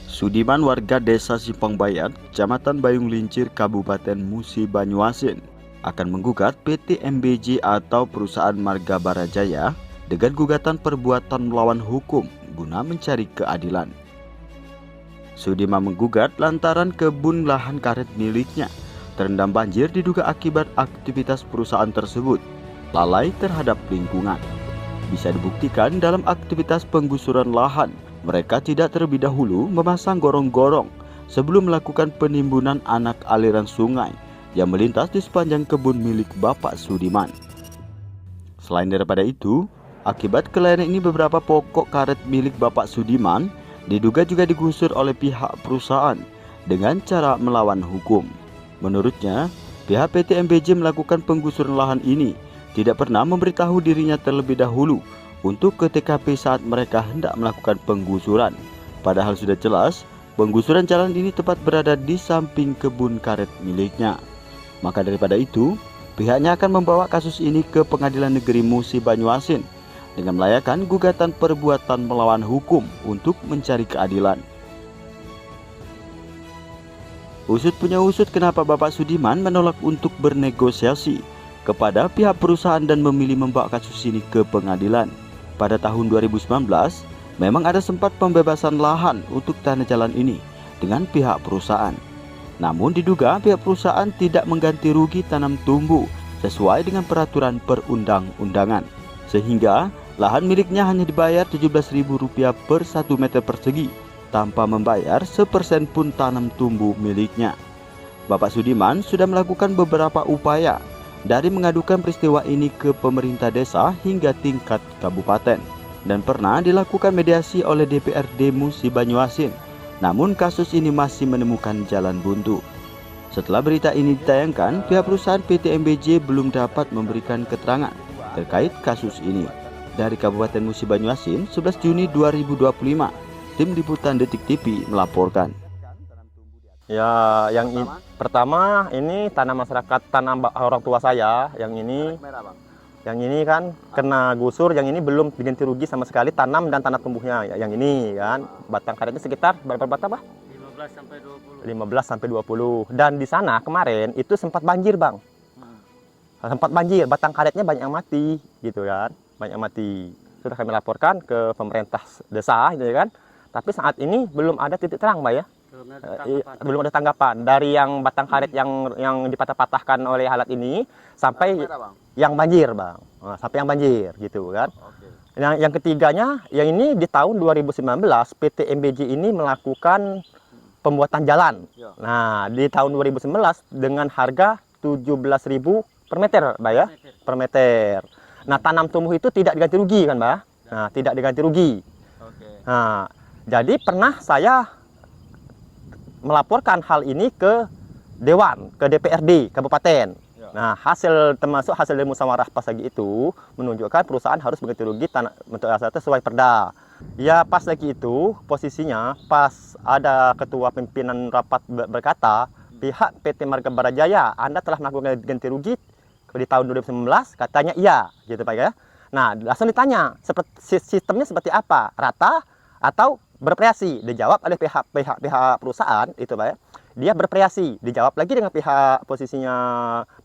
Sudiman, warga desa Simpang Bayat, Kecamatan Bayung Lincir, Kabupaten Musi Banyuasin, akan menggugat PT MBJ atau perusahaan Marga Barajaya dengan gugatan perbuatan melawan hukum guna mencari keadilan. Sudiman menggugat lantaran kebun lahan karet miliknya terendam banjir diduga akibat aktivitas perusahaan tersebut lalai terhadap lingkungan. Bisa dibuktikan dalam aktivitas penggusuran lahan, mereka tidak terlebih dahulu memasang gorong-gorong sebelum melakukan penimbunan anak aliran sungai yang melintas di sepanjang kebun milik Bapak Sudiman. Selain daripada itu, akibat kelainan ini beberapa pokok karet milik Bapak Sudiman diduga juga digusur oleh pihak perusahaan dengan cara melawan hukum. Menurutnya, pihak PT MBJ melakukan penggusuran lahan ini tidak pernah memberitahu dirinya terlebih dahulu untuk ke TKP saat mereka hendak melakukan penggusuran. Padahal sudah jelas, penggusuran jalan ini tepat berada di samping kebun karet miliknya. Maka daripada itu, pihaknya akan membawa kasus ini ke Pengadilan Negeri Musi Banyuasin dengan melayangkan gugatan perbuatan melawan hukum untuk mencari keadilan. Usut punya usut kenapa Bapak Sudiman menolak untuk bernegosiasi kepada pihak perusahaan dan memilih membawa kasus ini ke pengadilan. Pada tahun 2019, memang ada sempat pembebasan lahan untuk tanah jalan ini dengan pihak perusahaan. Namun diduga pihak perusahaan tidak mengganti rugi tanam tumbuh sesuai dengan peraturan perundang-undangan. Sehingga lahan miliknya hanya dibayar Rp17.000 per 1 meter persegi tanpa membayar 1% pun tanam tumbuh miliknya. Bapak Sudiman sudah melakukan beberapa upaya dari mengadukan peristiwa ini ke pemerintah desa hingga tingkat kabupaten dan pernah dilakukan mediasi oleh DPRD Musi Banyuasin. Namun kasus ini masih menemukan jalan buntu. Setelah berita ini ditayangkan, pihak perusahaan PT MBJ belum dapat memberikan keterangan terkait kasus ini. Dari Kabupaten Musi Banyuasin, 11 Juni 2025, tim liputan Detik TV melaporkan. Ya, pertama ini tanah masyarakat, tanah orang tua saya. Yang ini kan kena gusur, yang ini belum diganti rugi sama sekali tanam dan tanah tumbuhnya. Yang ini kan batang karetnya sekitar berapa batang, Pak? 15 sampai 20. Dan di sana kemarin itu sempat banjir, Bang. Sempat banjir, batang karetnya banyak yang mati gitu kan. Banyak yang mati. Sudah kami laporkan ke pemerintah desa gitu kan. Tapi saat ini belum ada titik terang, Mbak ya. Belum ada tanggapan dari yang batang karet yang dipatah-patahkan oleh alat ini sampai yang banjir, Bang. Nah, sampai yang banjir gitu kan. Yang ketiganya, yang ini di tahun 2019 PT MBJ ini melakukan pembuatan jalan. Nah, di tahun 2019 dengan harga 17.000 per meter, Mbak ya. Per meter. Nah, tanam tumbuh itu tidak diganti rugi kan, Mbak? Nah, tidak diganti rugi. Nah, jadi pernah saya melaporkan hal ini ke Dewan, ke DPRD Kabupaten. Nah, termasuk hasil dari musyawarah pas lagi itu menunjukkan perusahaan harus mengganti rugi tanah untuk aset sesuai perda. Ya, pas lagi itu posisinya pas ada ketua pimpinan rapat berkata, pihak PT Marga Barajaya, Anda telah melakukan ganti rugi di tahun 2019, katanya iya, gitu Pak ya. Nah, langsung ditanya, sistemnya seperti apa? Rata atau bervariasi? Dijawab oleh pihak perusahaan itu Pak ya. Dia bervariasi. Dijawab lagi dengan pihak posisinya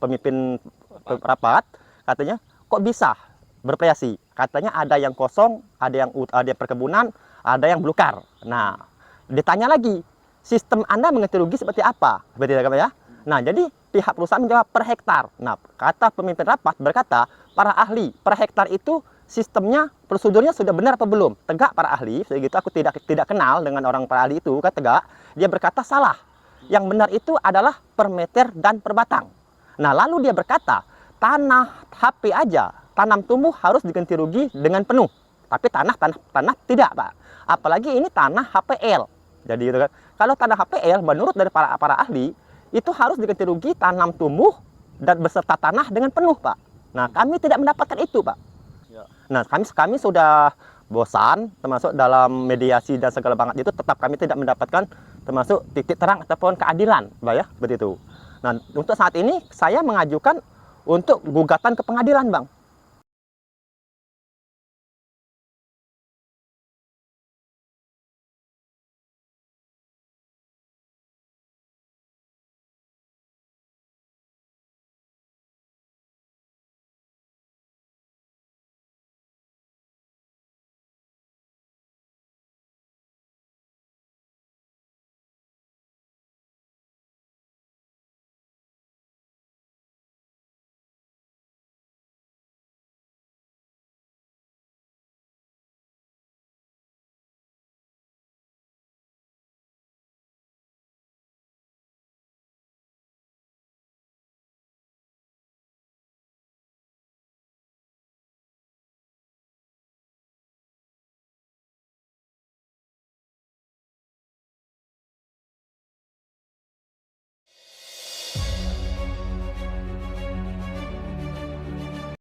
pemimpin rapat, katanya kok bisa bervariasi? Katanya ada yang kosong, ada yang perkebunan, ada yang belukar. Nah, ditanya lagi, sistem Anda mengganti rugi seperti apa? Seperti itu ya. Nah, jadi pihak perusahaan menjawab per hektar. Nah, kata pemimpin rapat berkata, para ahli, per hektar itu sistemnya, prosedurnya sudah benar apa belum? Tegak para ahli, begitu aku tidak kenal dengan orang para ahli itu, kan tegak. Dia berkata salah. Yang benar itu adalah per meter dan per batang. Nah, lalu dia berkata, tanah HP aja, tanam tumbuh harus diganti rugi dengan penuh. Tapi tanah tidak, Pak. Apalagi ini tanah HPL. Jadi gitu kan. Kalau tanah HPL menurut dari para ahli itu harus diganti rugi tanam tumbuh dan beserta tanah dengan penuh, Pak. Nah, kami tidak mendapatkan itu, Pak. Nah, kami sudah bosan, termasuk dalam mediasi dan segala banget itu, tetap kami tidak mendapatkan termasuk titik terang ataupun keadilan, Pak ya, begitu. Nah, untuk saat ini saya mengajukan untuk gugatan ke pengadilan, Bang.